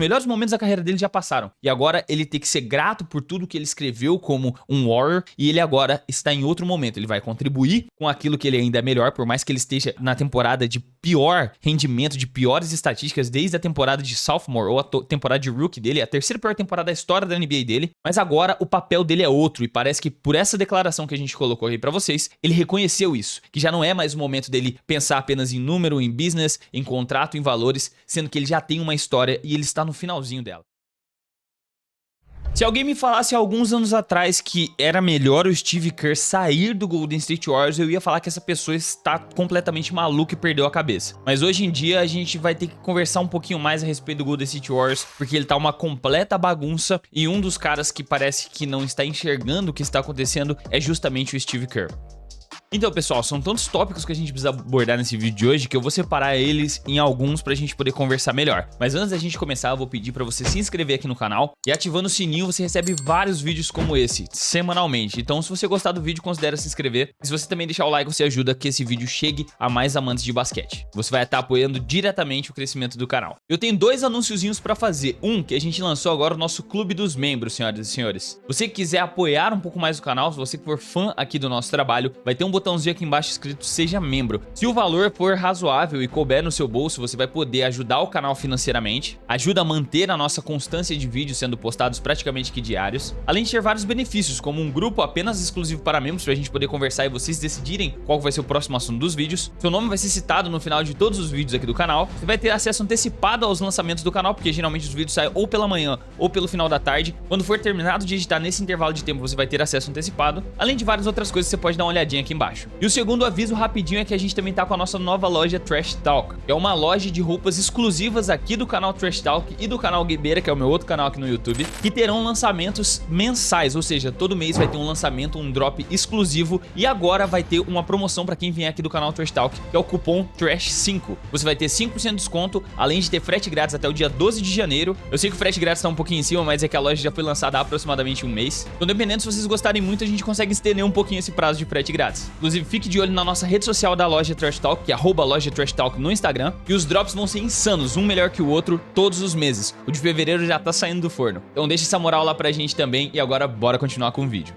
melhores momentos da carreira dele já passaram. E agora ele tem que ser grato por tudo que ele escreveu como um Warrior, e ele agora está em outro momento. Ele vai contribuir com aquilo que ele ainda é melhor, por mais que ele esteja na temporada de pior rendimento, de piores estatísticas desde a temporada de Sophomore ou a temporada de Rookie dele, a terceira pior temporada da história da NBA dele. Mas agora o papel dele é outro, e parece que por essa declaração que a gente colocou aí pra vocês, ele reconheceu isso, que já não é mais o momento dele pensar apenas em número, em business, em contrato, em valores, sendo que ele já tem uma história e ele está no finalzinho dela. Se alguém me falasse alguns anos atrás que era melhor o Steve Kerr sair do Golden State Warriors, eu ia falar que essa pessoa está completamente maluca e perdeu a cabeça. Mas hoje em dia a gente vai ter que conversar um pouquinho mais a respeito do Golden State Warriors, porque ele tá uma completa bagunça, e um dos caras que parece que não está enxergando o que está acontecendo é justamente o Steve Kerr. Então, pessoal, são tantos tópicos que a gente precisa abordar nesse vídeo de hoje que eu vou separar eles em alguns pra gente poder conversar melhor. Mas antes da gente começar, eu vou pedir pra você se inscrever aqui no canal, e ativando o sininho você recebe vários vídeos como esse, semanalmente. Então, se você gostar do vídeo, considere se inscrever. E se você também deixar o like, você ajuda que esse vídeo chegue a mais amantes de basquete. Você vai estar apoiando diretamente o crescimento do canal. Eu tenho dois anunciozinhos pra fazer. Um, que a gente lançou agora o nosso Clube dos Membros, senhoras e senhores. Você que quiser apoiar um pouco mais o canal, se você for fã aqui do nosso trabalho, vai ter um botãozinho aqui embaixo escrito Seja Membro. Se o valor for razoável e couber no seu bolso, você vai poder ajudar o canal financeiramente, ajuda a manter a nossa constância de vídeos sendo postados praticamente que diários, além de ter vários benefícios, como um grupo apenas exclusivo para membros, pra gente poder conversar e vocês decidirem qual vai ser o próximo assunto dos vídeos. Seu nome vai ser citado no final de todos os vídeos aqui do canal. Você vai ter acesso antecipado aos lançamentos do canal, porque geralmente os vídeos saem ou pela manhã ou pelo final da tarde. Quando for terminado de editar nesse intervalo de tempo, você vai ter acesso antecipado, além de várias outras coisas que você pode dar uma olhadinha aqui embaixo. E o segundo aviso rapidinho é que a gente também tá com a nossa nova loja Trash Talk, que é uma loja de roupas exclusivas aqui do canal Trash Talk e do canal Guebeira, que é o meu outro canal aqui no YouTube, que terão lançamentos mensais, ou seja, todo mês vai ter um lançamento, um drop exclusivo, e agora vai ter uma promoção pra quem vier aqui do canal Trash Talk, que é o cupom TRASH5. Você vai ter 5% de desconto, além de ter frete grátis até o dia 12 de janeiro. Eu sei que o frete grátis tá um pouquinho em cima, mas é que a loja já foi lançada há aproximadamente um mês. Então, dependendo se vocês gostarem muito, a gente consegue estender um pouquinho esse prazo de frete grátis. Inclusive, fique de olho na nossa rede social da loja Trash Talk, que é @loja Trash Talk no Instagram, e os drops vão ser insanos, um melhor que o outro, todos os meses. O de fevereiro já tá saindo do forno. Então deixa essa moral lá pra gente também, e agora bora continuar com o vídeo.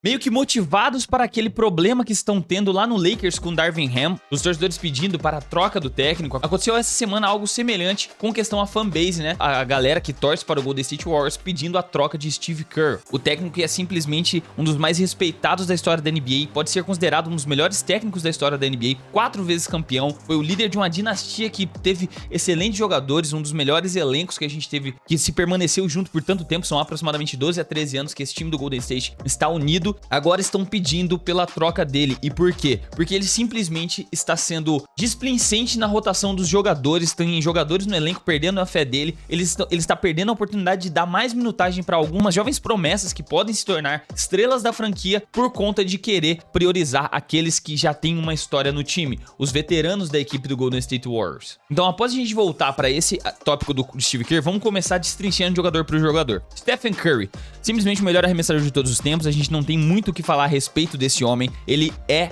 Meio que motivados para aquele problema que estão tendo lá no Lakers com Darvin Ham, os torcedores pedindo para a troca do técnico, aconteceu essa semana algo semelhante com questão à fanbase, né? A galera que torce para o Golden State Warriors pedindo a troca de Steve Kerr. O técnico que é simplesmente um dos mais respeitados da história da NBA, pode ser considerado um dos melhores técnicos da história da NBA, 4 vezes campeão, foi o líder de uma dinastia que teve excelentes jogadores, um dos melhores elencos que a gente teve, que se permaneceu junto por tanto tempo, são aproximadamente 12 a 13 anos que esse time do Golden State está unido. Agora estão pedindo pela troca dele. E por quê? Porque ele simplesmente está sendo displicente na rotação dos jogadores. Tem jogadores no elenco perdendo a fé dele. Ele está perdendo a oportunidade de dar mais minutagem para algumas jovens promessas que podem se tornar estrelas da franquia por conta de querer priorizar aqueles que já têm uma história no time, os veteranos da equipe do Golden State Warriors. Então, após a gente voltar para esse tópico do Steve Kerr, vamos começar destrinchando jogador por jogador. Stephen Curry, simplesmente o melhor arremessador de todos os tempos. A gente não tem muito o que falar a respeito desse homem. Ele é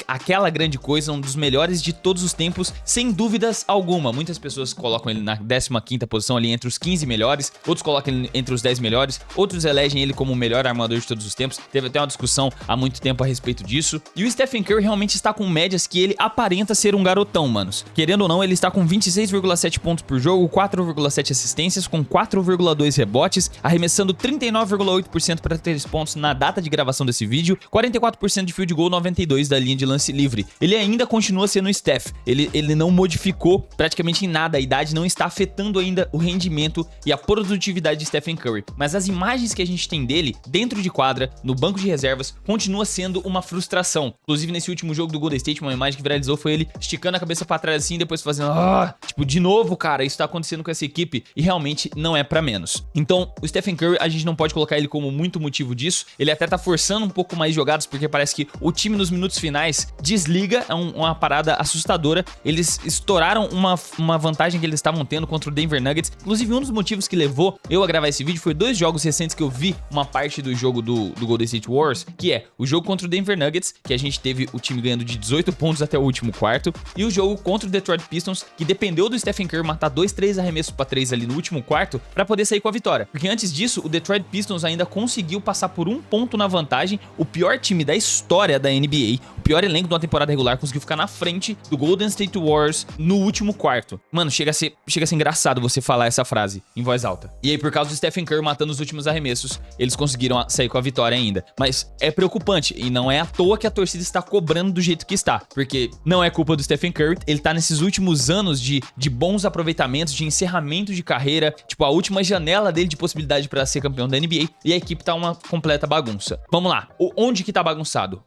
aquela grande coisa, um dos melhores de todos os tempos, sem dúvidas alguma. Muitas pessoas colocam ele na 15ª posição, ali entre os 15 melhores, outros colocam ele entre os 10 melhores, outros elegem ele como o melhor armador de todos os tempos. Teve até uma discussão há muito tempo a respeito disso. E o Stephen Curry realmente está com médias que ele aparenta ser um garotão, manos. Querendo ou não, ele está com 26,7 pontos por jogo, 4,7 assistências, com 4,2 rebotes, arremessando 39,8% para 3 pontos na data de gravação desse vídeo, 44% de field goal, 92% da linha de lance livre. Ele ainda continua sendo o Steph, ele não modificou praticamente em nada, a idade não está afetando ainda o rendimento e a produtividade de Stephen Curry, mas as imagens que a gente tem dele dentro de quadra, no banco de reservas, continua sendo uma frustração. Inclusive nesse último jogo do Golden State, uma imagem que viralizou foi ele esticando a cabeça pra trás assim, depois fazendo tipo, de novo, cara, isso tá acontecendo com essa equipe, e realmente não é pra menos. Então, o Stephen Curry, a gente não pode colocar ele como muito motivo disso. Ele até tá forçando um pouco mais jogadas, porque parece que o time nos minutos finais desliga, é uma parada assustadora. Eles estouraram uma vantagem que eles estavam tendo contra o Denver Nuggets. Inclusive, um dos motivos que levou eu a gravar esse vídeo foi 2 jogos recentes que eu vi uma parte do jogo do Golden State Warriors, que é o jogo contra o Denver Nuggets, que a gente teve o time ganhando de 18 pontos até o último quarto, e o jogo contra o Detroit Pistons, que dependeu do Stephen Curry matar 3 arremessos pra 3 ali no último quarto pra poder sair com a vitória. Porque antes disso, o Detroit Pistons ainda conseguiu passar por 1 ponto na vantagem. O pior time da história da NBA, o pior elenco de uma temporada regular, conseguiu ficar na frente do Golden State Warriors no último quarto. Mano, chega a ser engraçado você falar essa frase em voz alta. E aí, por causa do Stephen Curry matando os últimos arremessos, eles conseguiram sair com a vitória ainda. Mas é preocupante, e não é à toa que a torcida está cobrando do jeito que está, porque não é culpa do Stephen Curry, ele tá nesses últimos anos de bons aproveitamentos, de encerramento de carreira, tipo, a última janela dele de possibilidade para ser campeão da NBA, e a equipe tá uma completa bagunça. Vamos lá, onde que tá bagunçado?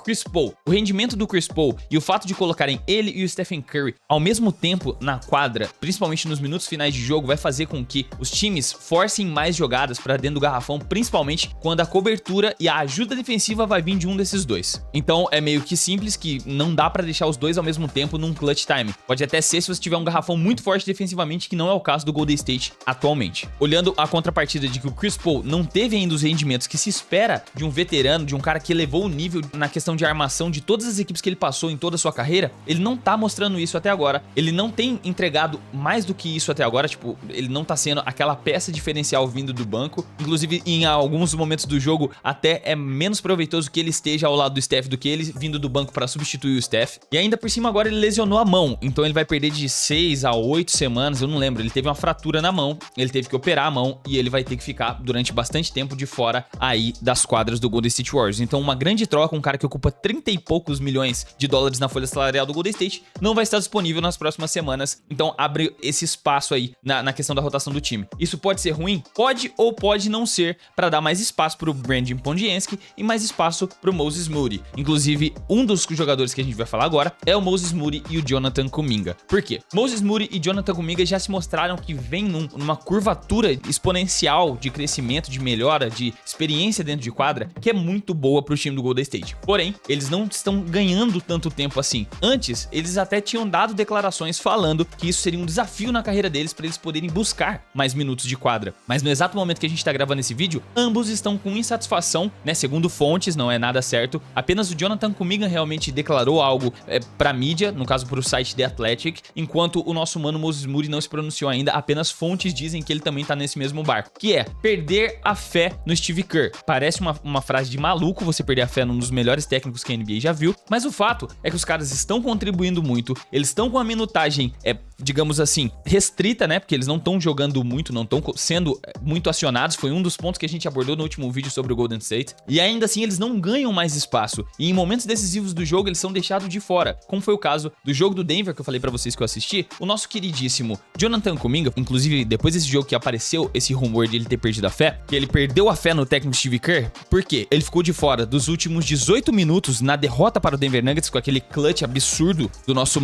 Chris Paul. O rendimento do Chris Paul e o fato de colocarem ele e o Stephen Curry ao mesmo tempo na quadra, principalmente nos minutos finais de jogo, vai fazer com que os times forcem mais jogadas para dentro do garrafão, principalmente quando a cobertura e a ajuda defensiva vai vir de um desses dois. Então é meio que simples que não dá para deixar os dois ao mesmo tempo num clutch time. Pode até ser se você tiver um garrafão muito forte defensivamente, que não é o caso do Golden State atualmente. Olhando a contrapartida de que o Chris Paul não teve ainda os rendimentos que se espera de um veterano, de um cara que elevou o nível na questão de armação de todas as equipes que ele passou em toda a sua carreira, ele não tá mostrando isso até agora. Ele não tem entregado mais do que isso até agora, tipo, ele não tá sendo aquela peça diferencial vindo do banco. Inclusive, em alguns momentos do jogo, até é menos proveitoso que ele esteja ao lado do Steph do que ele vindo do banco para substituir o Steph. E ainda por cima agora ele lesionou a mão, então ele vai perder de 6 a 8 semanas, eu não lembro, ele teve uma fratura na mão, ele teve que operar a mão e ele vai ter que ficar durante bastante tempo de fora aí das quadras do Golden State Warriors. Então uma grande troca, um cara que ocupa 30 e poucos milhões de dólares na folha salarial do Golden State, não vai estar disponível nas próximas semanas, então abre esse espaço aí na questão da rotação do time. Isso pode ser ruim? Pode ou pode não ser, para dar mais espaço pro Brandon Pondiansky e mais espaço pro Moses Moody. Inclusive, um dos jogadores que a gente vai falar agora é o Moses Moody e o Jonathan Kuminga. Por quê? Moses Moody e Jonathan Kuminga já se mostraram que vem numa curvatura exponencial de crescimento, de melhora, de experiência dentro de quadra, que é muito boa pro time do Golden State. Porém, eles não estão ganhando tanto tempo assim. Antes, eles até tinham dado declarações falando que isso seria um desafio na carreira deles para eles poderem buscar mais minutos de quadra. Mas no exato momento que a gente tá gravando esse vídeo, ambos estão com insatisfação, né? Segundo fontes, não é nada certo. Apenas o Jonathan Kuminga realmente declarou algo pra mídia, no caso pro site The Athletic, enquanto o nosso mano Moses Moody não se pronunciou ainda. Apenas fontes dizem que ele também tá nesse mesmo barco, que é perder a fé no Steve Kerr. Parece uma frase de maluco você perder a fé num dos melhores técnicos que a NBA já viu, mas o fato é que os caras estão contribuindo muito, eles estão com a minutagem, digamos assim, restrita, né? Porque eles não estão jogando muito, não estão sendo muito acionados. Foi um dos pontos que a gente abordou no último vídeo sobre o Golden State. E ainda assim, eles não ganham mais espaço. E em momentos decisivos do jogo, eles são deixados de fora. Como foi o caso do jogo do Denver, que eu falei pra vocês que eu assisti. O nosso queridíssimo Jonathan Kuminga, inclusive depois desse jogo que apareceu esse rumor de ele ter perdido a fé, que ele perdeu a fé no técnico Steve Kerr, porque ele ficou de fora dos últimos 18 minutos na derrota para o Denver Nuggets, com aquele clutch absurdo do nosso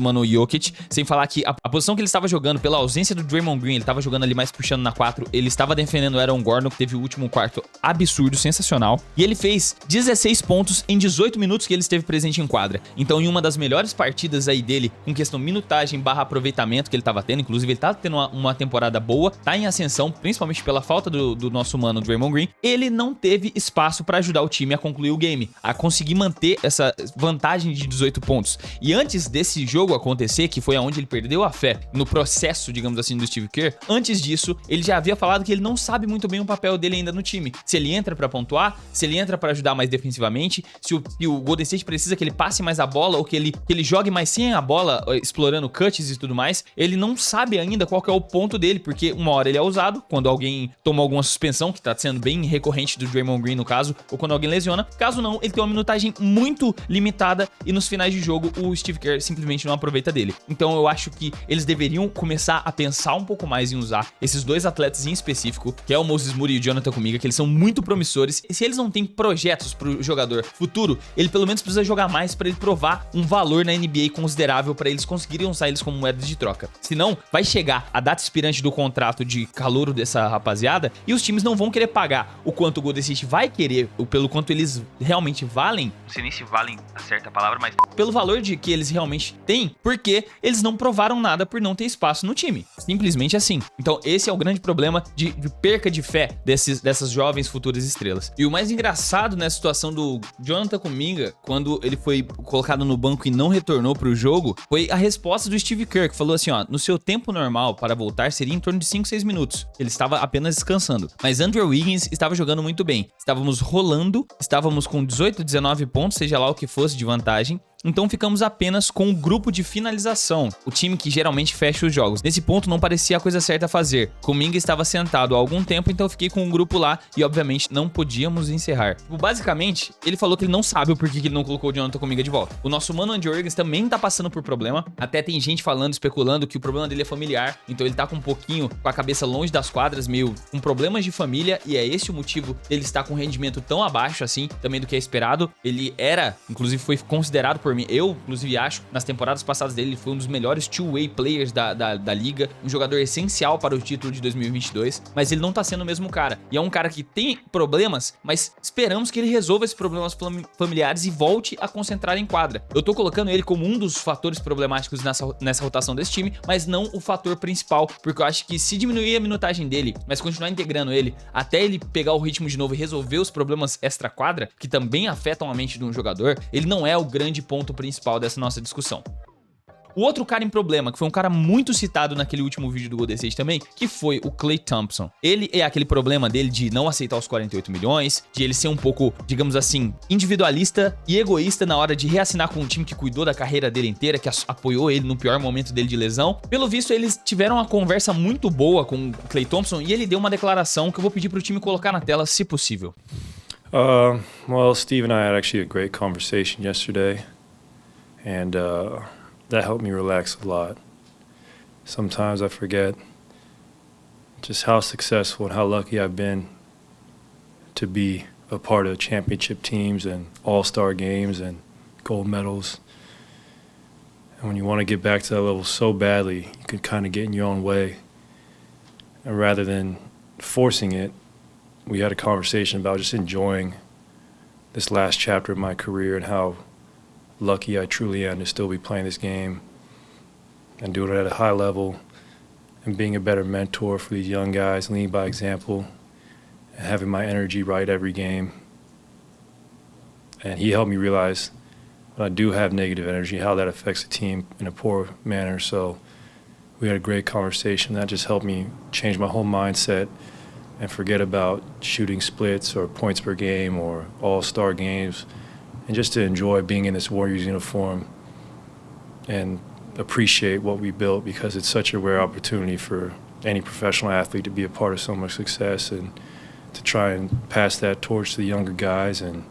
mano Jokic, sem falar que a posição que ele estava jogando, pela ausência do Draymond Green, ele estava jogando ali mais puxando na 4, ele estava defendendo o Aaron Gordon, que teve o último quarto absurdo, sensacional, e ele fez 16 pontos em 18 minutos que ele esteve presente em quadra. Então, em uma das melhores partidas aí dele, com questão minutagem / aproveitamento que ele estava tendo, inclusive ele tá tendo uma temporada boa, tá em ascensão, principalmente pela falta do nosso mano Draymond Green, ele não teve espaço para ajudar o time a concluir o game, a conseguir manter essa vantagem de 18 pontos. E antes desse jogo acontecer, que foi aonde ele perdeu a fé no processo, digamos assim, do Steve Kerr, antes disso, ele já havia falado que ele não sabe muito bem o papel dele ainda no time. Se ele entra pra pontuar, se ele entra pra ajudar mais defensivamente, se o Golden State precisa que ele passe mais a bola ou que ele jogue mais sem a bola, explorando cuts e tudo mais, ele não sabe ainda qual que é o ponto dele, porque uma hora ele é usado, quando alguém toma alguma suspensão, que tá sendo bem recorrente do Draymond Green no caso, ou quando alguém lesiona. Caso não, ele tem uma minutagem muito limitada e nos finais de jogo o Steve Kerr simplesmente não aproveita dele. Então eu acho que eles deveriam começar a pensar um pouco mais em usar esses dois atletas em específico, que é o Moses Moody e o Jonathan Kuminga, que eles são muito promissores. E se eles não têm projetos pro jogador futuro, ele pelo menos precisa jogar mais para ele provar um valor na NBA considerável para eles conseguirem usar eles como moeda de troca. Senão, vai chegar a data expirante do contrato de calouro dessa rapaziada e os times não vão querer pagar o quanto o Golden State vai querer, pelo quanto eles realmente valem. Não sei nem se valem a certa palavra, mas pelo valor de que eles realmente têm, porque eles não provaram nada por não ter espaço no time. Simplesmente assim. Então esse é o grande problema de perca de fé dessas jovens futuras estrelas. E o mais engraçado nessa situação do Jonathan Kuminga, quando ele foi colocado no banco e não retornou pro jogo, foi a resposta do Steve Kerr, que falou assim, ó, no seu tempo normal para voltar seria em torno de 5, 6 minutos. Ele estava apenas descansando. Mas Andrew Wiggins estava jogando muito bem. Estávamos rolando, estávamos com 18, 19 pontos, seja lá o que fosse de vantagem. Então ficamos apenas com o grupo de finalização, o time que geralmente fecha os jogos. Nesse ponto não parecia a coisa certa a fazer. Kuminga estava sentado há algum tempo, então eu fiquei com um grupo lá e obviamente não podíamos encerrar. Basicamente, ele falou que ele não sabe o porquê que ele não colocou o Jonathan Kuminga de volta. O nosso mano Andrew Wiggins também tá passando por problema. Até tem gente falando, especulando que o problema dele é familiar. Então ele tá com um pouquinho com a cabeça longe das quadras, meio com problemas de família. E é esse o motivo dele estar com um rendimento tão abaixo assim, também do que é esperado. Ele era, inclusive foi considerado por mim, eu inclusive acho, nas temporadas passadas dele, ele foi um dos melhores two-way players da liga, um jogador essencial para o título de 2022, mas ele não tá sendo o mesmo cara, e é um cara que tem problemas, mas esperamos que ele resolva esses problemas familiares e volte a concentrar em quadra. Eu tô colocando ele como um dos fatores problemáticos nessa rotação desse time, mas não o fator principal, porque eu acho que se diminuir a minutagem dele, mas continuar integrando ele, até ele pegar o ritmo de novo e resolver os problemas extra-quadra, que também afetam a mente de um jogador, ele não é o grande ponto principal dessa nossa discussão. O outro cara em problema, que foi um cara muito citado naquele último vídeo do Golden State também, que foi o Klay Thompson. Ele é aquele problema dele de não aceitar os 48 milhões, de ele ser um pouco, digamos assim, individualista e egoísta na hora de reassinar com um time que cuidou da carreira dele inteira, que apoiou ele no pior momento dele de lesão. Pelo visto, eles tiveram uma conversa muito boa com o Klay Thompson e ele deu uma declaração que eu vou pedir pro time colocar na tela, se possível. Well, Steve and I had actually a great conversation yesterday. And that helped me relax a lot. Sometimes I forget just how successful and how lucky I've been to be a part of championship teams and all-star games and gold medals. And when you want to get back to that level so badly, you can kind of get in your own way. And rather than forcing it, we had a conversation about just enjoying this last chapter of my career and how lucky I truly am to still be playing this game and doing it at a high level and being a better mentor for these young guys, leading by example and having my energy right every game. And he helped me realize when I do have negative energy, how that affects the team in a poor manner. So we had a great conversation that just helped me change my whole mindset and forget about shooting splits or points per game or all-star games, and just to enjoy being in this Warriors uniform and appreciate what we built, because it's such a rare opportunity for any professional athlete to be a part of so much success and to try and pass that torch to the younger guys and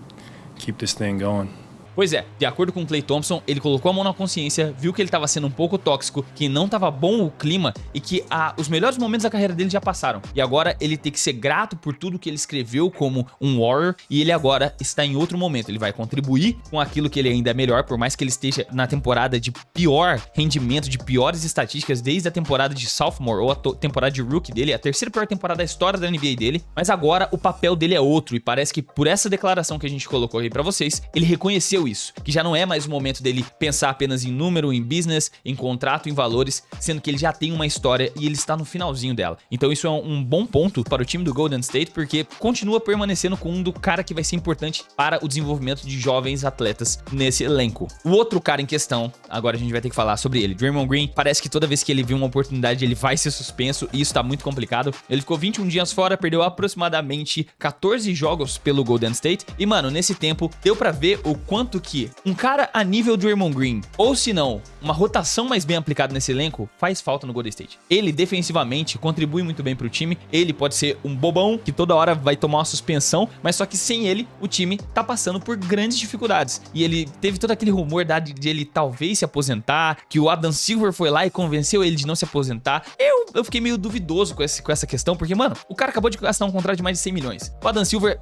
keep this thing going. Pois é, de acordo com o Klay Thompson, ele colocou a mão na consciência, viu que ele estava sendo um pouco tóxico, que não estava bom o clima e que os melhores momentos da carreira dele já passaram. E agora ele tem que ser grato por tudo que ele escreveu como um Warrior, e ele agora está em outro momento. Ele vai contribuir com aquilo que ele ainda é melhor, por mais que ele esteja na temporada de pior rendimento, de piores estatísticas desde a temporada de sophomore ou a temporada de rookie dele, a terceira pior temporada da história da NBA dele. Mas agora o papel dele é outro, e parece que por essa declaração que a gente colocou aí pra vocês, ele reconheceu isso, que já não é mais o momento dele pensar apenas em número, em business, em contrato, em valores, sendo que ele já tem uma história e ele está no finalzinho dela. Então isso é um bom ponto para o time do Golden State, porque continua permanecendo com um do cara que vai ser importante para o desenvolvimento de jovens atletas nesse elenco. O outro cara em questão, agora a gente vai ter que falar sobre ele, Draymond Green. Parece que toda vez que ele viu uma oportunidade ele vai ser suspenso, e isso tá muito complicado. Ele ficou 21 dias fora, perdeu aproximadamente 14 jogos pelo Golden State, e mano, nesse tempo deu pra ver o quanto ponto que um cara a nível Draymond Green, ou se não, uma rotação mais bem aplicada nesse elenco, faz falta no Golden State. Ele defensivamente contribui muito bem pro time, ele pode ser um bobão que toda hora vai tomar uma suspensão, mas só que sem ele, o time tá passando por grandes dificuldades. E ele teve todo aquele rumor de ele talvez se aposentar, que o Adam Silver foi lá e convenceu ele de não se aposentar. Eu fiquei meio duvidoso com essa questão, porque, mano, o cara acabou de assinar um contrato de mais de 100 milhões. O Adam Silver,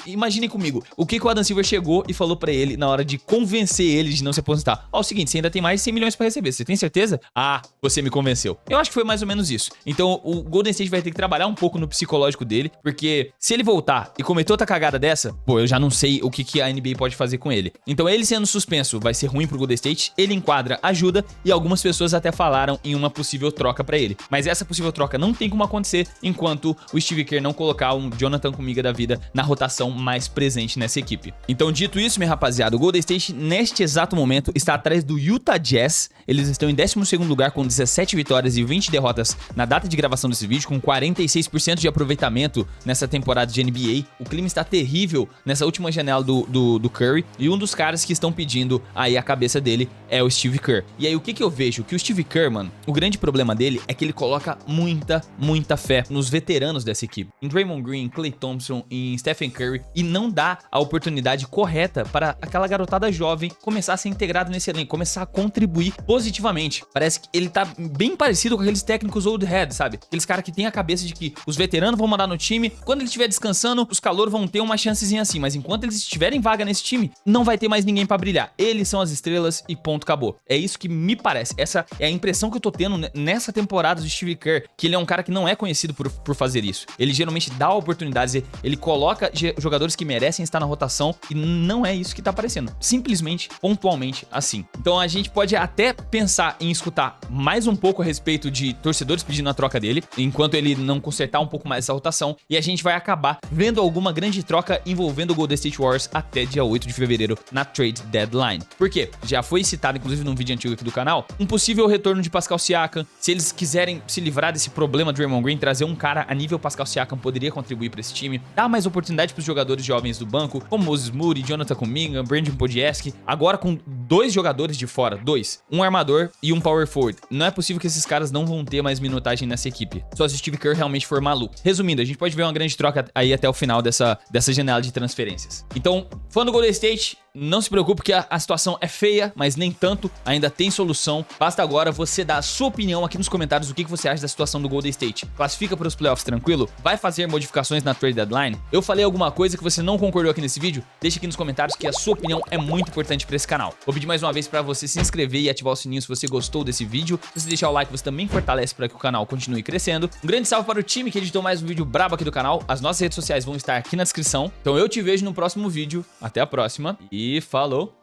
imaginem comigo, o que o Adam Silver chegou e falou pra ele na hora de convencer ele de não se aposentar. Ó, o seguinte, você ainda tem mais de 100 milhões pra receber, você tem certeza? Ah, você me convenceu. Eu acho que foi mais ou menos isso. Então, o Golden State vai ter que trabalhar um pouco no psicológico dele, porque se ele voltar e cometer outra cagada dessa, pô, eu já não sei o que a NBA pode fazer com ele. Então, ele sendo suspenso vai ser ruim pro Golden State, ele enquadra ajuda e algumas pessoas até falaram em uma possível troca pra ele. Mas essa possível troca não tem como acontecer enquanto o Steve Kerr não colocar um Jonathan Kuminga da vida na rotação mais presente nessa equipe. Então, dito isso, minha rapaziada, o Golden State neste exato momento está atrás do Utah Jazz. Eles estão em 12º lugar com 17 vitórias e 20 derrotas na data de gravação desse vídeo, com 46% de aproveitamento nessa temporada de NBA. O clima está terrível nessa última janela do Curry, e um dos caras que estão pedindo aí a cabeça dele é o Steve Kerr. E aí o que eu vejo? Que o Steve Kerr, mano, o grande problema dele é que ele coloca muita fé nos veteranos dessa equipe. Em Draymond Green, Klay Thompson, em Stephen Curry, e não dá a oportunidade correta para aquela garotada jovem começar a ser integrada nesse elenco, começar a contribuir positivamente. Parece que ele tá bem parecido com aqueles técnicos old head, sabe? Aqueles caras que tem a cabeça de que os veteranos vão mandar no time, quando ele estiver descansando, os calouros vão ter uma chancezinha assim, mas enquanto eles estiverem vaga nesse time, não vai ter mais ninguém pra brilhar. Eles são as estrelas e ponto, acabou. É isso que me parece. Essa é a impressão que eu tô tendo nessa temporada do Steve Kerr, que ele é um cara que não é conhecido por fazer isso. Ele geralmente dá oportunidades, ele coloca jogadores que merecem estar na rotação, e não é isso que tá aparecendo. Simplesmente, pontualmente, assim. Então a gente pode até pensar em escutar mais um pouco a respeito de torcedores pedindo a troca dele, enquanto ele não consertar um pouco mais essa rotação, e a gente vai acabar vendo alguma grande troca envolvendo o Golden State Warriors até dia 8 de fevereiro na trade deadline. Por quê? Já foi citado, inclusive, num vídeo antigo aqui do canal, um possível retorno de Pascal Siakam. Se eles quiserem se livrar desse problema do Draymond Green, trazer um cara a nível Pascal Siakam poderia contribuir para esse time, dar mais oportunidade para os jogadores jovens do banco, como Moses Moody, Jonathan Kuminga, Brandon Podieski, agora com 2 jogadores de fora, um armador e um power forward. Não é possível que esses caras não vão ter mais minutagem nessa equipe, só se o Steve Kerr realmente for maluco. Resumindo, a gente pode ver uma grande troca aí até o final dessa janela de transferências. Então, fã do Golden State, não se preocupe que a situação é feia, mas nem tanto, ainda tem solução. Basta agora você dar a sua opinião aqui nos comentários do que você acha da situação do Golden State. Classifica para os playoffs tranquilo? Vai fazer modificações na trade deadline? Eu falei alguma coisa que você não concordou aqui nesse vídeo? Deixa aqui nos comentários que a sua opinião é muito importante para esse canal. Vou pedir mais uma vez para você se inscrever e ativar o sininho se você gostou desse vídeo. Se você deixar o like, você também fortalece para que o canal continue crescendo. Um grande salve para o time que editou mais um vídeo brabo aqui do canal. As nossas redes sociais vão estar aqui na descrição. Então eu te vejo no próximo vídeo. Até a próxima e falou!